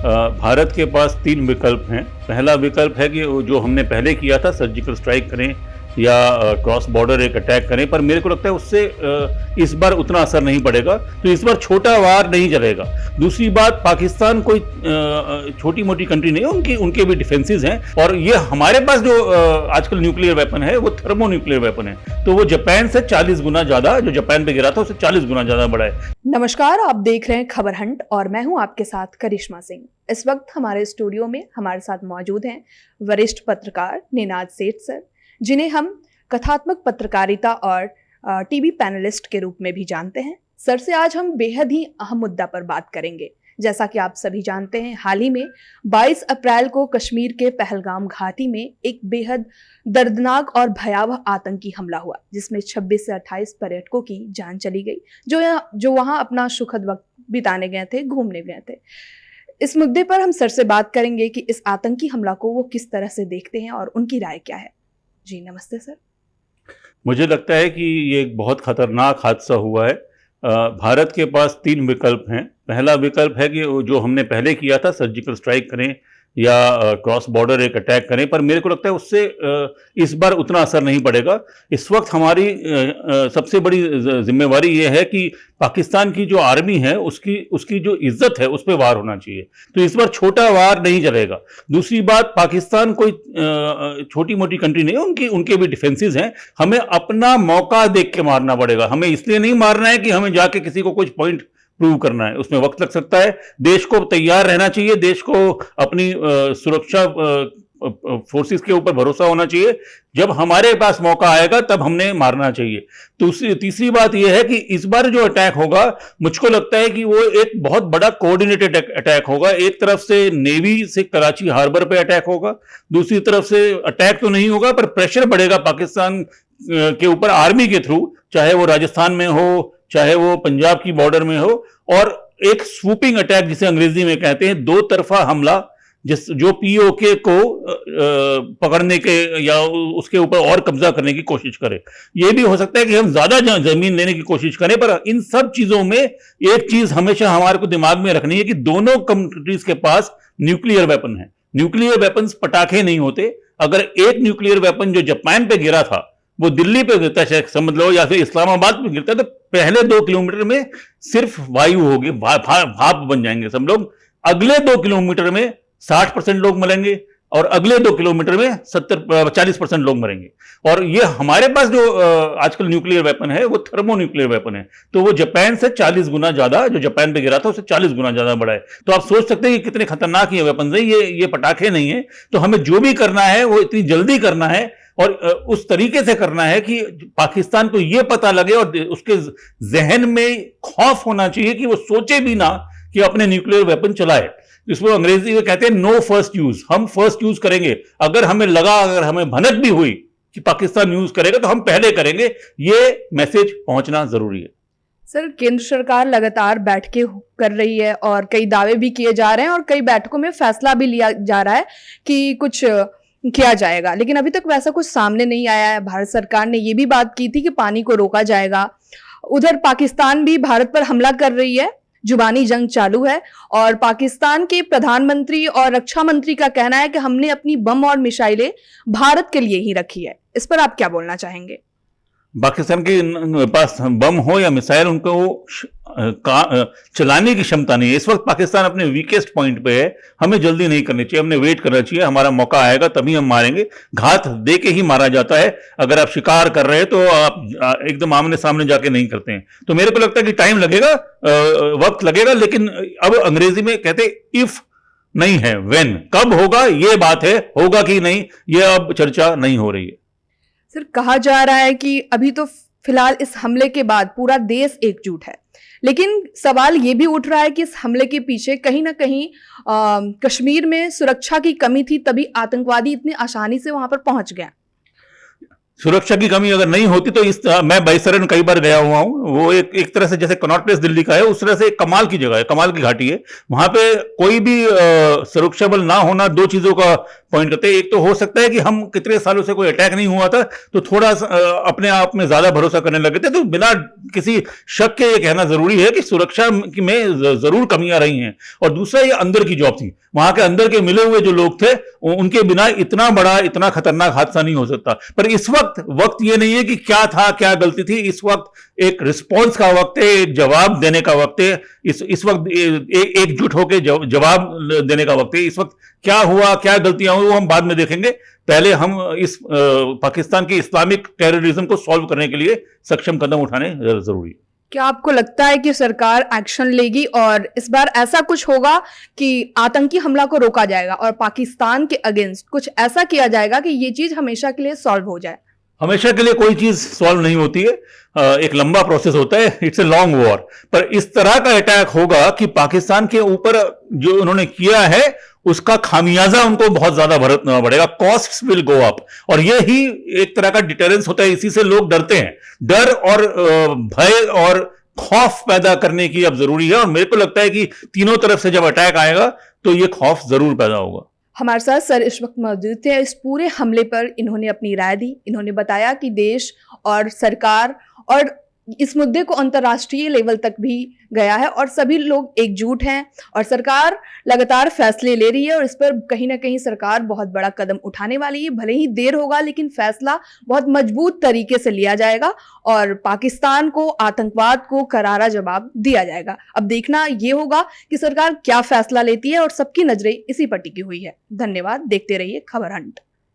भारत के पास 3 विकल्प हैं। पहला विकल्प है कि जो हमने पहले किया था, सर्जिकल स्ट्राइक करें या क्रॉस बॉर्डर एक अटैक करें, पर मेरे को लगता है उससे इस बार उतना असर नहीं पड़ेगा, तो इस बार छोटा वार नहीं चलेगा। दूसरी बात, पाकिस्तान कोई छोटी मोटी कंट्री नहीं है, उनके भी डिफेंसेस हैं, और ये हमारे पास जो आजकल न्यूक्लियर वेपन है वो थर्मो न्यूक्लियर वेपन है, तो वो जापान से 40 गुना ज्यादा, जो जापान पे गिरा था उससे 40 गुना ज्यादा बड़ा है। नमस्कार, आप देख रहे हैं खबर हंट और मैं हूं आपके साथ करिश्मा सिंह। इस वक्त हमारे स्टूडियो में हमारे साथ मौजूद हैं वरिष्ठ पत्रकार निनाद सेठ सर, जिन्हें हम कथात्मक पत्रकारिता और टीवी पैनलिस्ट के रूप में भी जानते हैं। सर से आज हम बेहद ही अहम मुद्दा पर बात करेंगे। जैसा कि आप सभी जानते हैं, हाल ही में 22 अप्रैल को कश्मीर के पहलगाम घाटी में एक बेहद दर्दनाक और भयावह आतंकी हमला हुआ, जिसमें 26 से 28 पर्यटकों की जान चली गई, जो वहां अपना सुखद वक्त बिताने गए थे, घूमने गए थे। इस मुद्दे पर हम सर से बात करेंगे कि इस आतंकी हमला को वो किस तरह से देखते हैं और उनकी राय क्या है। जी नमस्ते सर। मुझे लगता है कि ये एक बहुत खतरनाक हादसा हुआ है। भारत के पास 3 विकल्प हैं। पहला विकल्प है कि जो हमने पहले किया था, सर्जिकल स्ट्राइक करें या क्रॉस बॉर्डर एक अटैक करें, पर मेरे को लगता है उससे इस बार उतना असर नहीं पड़ेगा। इस वक्त हमारी सबसे बड़ी जिम्मेवारी ये है कि पाकिस्तान की जो आर्मी है उसकी जो इज्जत है उस पर वार होना चाहिए, तो इस बार छोटा वार नहीं चलेगा। दूसरी बात, पाकिस्तान कोई छोटी मोटी कंट्री नहीं है, उनके भी डिफेंसेस हैं। हमें अपना मौका देख के मारना पड़ेगा। हमें इसलिए नहीं मारना है कि हमें जाके किसी को कुछ पॉइंट प्रूव करना है, उसमें वक्त लग सकता है। देश को तैयार रहना चाहिए, देश को अपनी सुरक्षा फोर्सेस के ऊपर भरोसा होना चाहिए। जब हमारे पास मौका आएगा तब हमने मारना चाहिए। तीसरी बात यह है कि इस बार जो अटैक होगा, मुझको लगता है कि वो एक बहुत बड़ा कोऑर्डिनेटेड अटैक होगा। एक तरफ से नेवी से कराची हार्बर पे अटैक होगा, दूसरी तरफ से अटैक तो नहीं होगा पर प्रेशर बढ़ेगा पाकिस्तान के ऊपर आर्मी के थ्रू, चाहे वो राजस्थान में हो, चाहे वो पंजाब की बॉर्डर में हो, और एक स्वूपिंग अटैक जिसे अंग्रेजी में कहते हैं, दो तरफा हमला, जो पीओके को पकड़ने के या उसके ऊपर और कब्जा करने की कोशिश करे। यह भी हो सकता है कि हम ज्यादा जमीन लेने की कोशिश करें, पर इन सब चीजों में एक चीज हमेशा हमारे को दिमाग में रखनी है कि दोनों कंट्रीज के पास न्यूक्लियर वेपन है। न्यूक्लियर वेपन्स पटाखे नहीं होते। अगर एक न्यूक्लियर वेपन जो जापान पे गिरा था वो दिल्ली पे गिरता है समझ लो, या फिर इस्लामाबाद पे गिरता है, तो पहले 2 किलोमीटर में सिर्फ वायु होगी, भाप बन जाएंगे सब लोग। अगले 2 किलोमीटर में 60% लोग मरेंगे और अगले 2 किलोमीटर में 40% लोग मरेंगे। और ये हमारे पास जो आजकल न्यूक्लियर वेपन है वो थर्मो न्यूक्लियर वेपन है, तो वो जापान से 40 गुना ज्यादा, जो जापान पे गिरा था उससे 40 गुना ज्यादा बड़ा है। तो आप सोच सकते हैं कि कितने खतरनाक ये वेपन है। ये पटाखे नहीं है। तो हमें जो भी करना है वो इतनी जल्दी करना है और उस तरीके से करना है कि पाकिस्तान को यह पता लगे और उसके जहन में खौफ होना चाहिए कि वो सोचे भी ना कि अपने न्यूक्लियर वेपन चलाए। इसको अंग्रेजी में कहते हैं नो फर्स्ट यूज। हम फर्स्ट यूज करेंगे। अगर हमें भनक भी हुई कि पाकिस्तान यूज करेगा तो हम पहले करेंगे। ये मैसेज पहुंचना जरूरी है। सर, केंद्र सरकार लगातार बैठकें कर रही है और कई दावे भी किए जा रहे हैं और कई बैठकों में फैसला भी लिया जा रहा है कि कुछ किया जाएगा, लेकिन अभी तक वैसा कुछ सामने नहीं आया है। भारत सरकार ने ये भी बात की थी कि पानी को रोका जाएगा। उधर पाकिस्तान भी भारत पर हमला कर रही है, जुबानी जंग चालू है और पाकिस्तान के प्रधानमंत्री और रक्षा मंत्री का कहना है कि हमने अपनी बम और मिसाइलें भारत के लिए ही रखी है। इस पर आप क्या बोलना चाहेंगे? पाकिस्तान के पास बम हो या मिसाइल, उनको चलाने की क्षमता नहीं है। इस वक्त पाकिस्तान अपने वीकेस्ट पॉइंट पे है। हमें जल्दी नहीं करनी चाहिए, हमने वेट करना चाहिए। हमारा मौका आएगा तभी हम मारेंगे। घात दे के ही मारा जाता है। अगर आप शिकार कर रहे हैं तो आप एकदम आमने सामने जाके नहीं करते हैं। तो मेरे को लगता है कि टाइम लगेगा, वक्त लगेगा, लेकिन अब अंग्रेजी में कहते इफ नहीं है, व्हेन, कब होगा ये बात है। होगा कि नहीं ये अब चर्चा नहीं हो रही है। सर, कहा जा रहा है कि अभी तो फिलहाल इस हमले के बाद पूरा देश एकजुट है, लेकिन सवाल ये भी उठ रहा है कि इस हमले के पीछे कहीं ना कहीं कश्मीर में सुरक्षा की कमी थी, तभी आतंकवादी इतनी आसानी से वहां पर पहुंच गए। सुरक्षा की कमी अगर नहीं होती तो मैं बैसरन कई बार गया हुआ हूँ, वो एक तरह से जैसे कनॉट प्लेस दिल्ली का है, उस तरह से कमाल की जगह है, कमाल की घाटी है। वहां पे कोई भी सुरक्षा बल ना होना दो चीजों का पॉइंट करते हैं। एक तो हो सकता है कि हम कितने सालों से कोई अटैक नहीं हुआ था तो थोड़ा अपने आप में ज्यादा भरोसा करने लगे थे, तो बिना किसी शक के ये कहना जरूरी है कि सुरक्षा में जरूर कमियां रही हैं। और दूसरा ये अंदर की जॉब थी, वहां के अंदर के मिले हुए जो लोग थे उनके बिना इतना बड़ा इतना खतरनाक हादसा नहीं हो सकता। पर इस वक्त ये नहीं है कि क्या था क्या गलती थी, इस वक्त एक रिस्पॉन्स का वक्त है, एक जवाब देने का वक्त है। इस वक्त एकजुट होकर जवाब देने का वक्त है। इस वक्त क्या हुआ क्या गलतियां हुई वो हम बाद में देखेंगे, पहले हम इस पाकिस्तान की इस्लामिक टेररिज्म को सॉल्व करने के लिए सक्षम कदम उठाने जरूरी है। क्या आपको लगता है कि सरकार एक्शन लेगी और इस बार ऐसा कुछ होगा कि आतंकी हमला को रोका जाएगा और पाकिस्तान के अगेंस्ट कुछ ऐसा किया जाएगा कि ये चीज हमेशा के लिए सॉल्व हो जाए? हमेशा के लिए कोई चीज सॉल्व नहीं होती है, एक लंबा प्रोसेस होता है, इट्स ए लॉन्ग वॉर। पर इस तरह का अटैक होगा कि पाकिस्तान के ऊपर जो उन्होंने किया है उसका खामियाजा उनको बहुत ज्यादा भुगतना पड़ेगा, कॉस्ट्स विल गो अप। और ये ही एक तरह का डिटरेंस होता है, इसी से लोग डरते हैं। डर और भय और खौफ पैदा करने की अब जरूरी है, और मेरे को लगता है कि तीनों तरफ से जब अटैक आएगा तो ये खौफ जरूर पैदा होगा। हमारे साथ सर इस वक्त मौजूद थे। इस पूरे हमले पर इन्होंने अपनी राय दी। इन्होंने बताया कि देश और सरकार और इस मुद्दे को अंतर्राष्ट्रीय लेवल तक भी गया है और सभी लोग एकजुट हैं और सरकार लगातार फैसले ले रही है और इस पर कहीं ना कहीं सरकार बहुत बड़ा कदम उठाने वाली है। भले ही देर होगा लेकिन फैसला बहुत मजबूत तरीके से लिया जाएगा और पाकिस्तान को, आतंकवाद को करारा जवाब दिया जाएगा। अब देखना ये होगा कि सरकार क्या फैसला लेती है और सबकी नजरें इसी पर टिकी हुई है। धन्यवाद, देखते रहिए खबर हंट।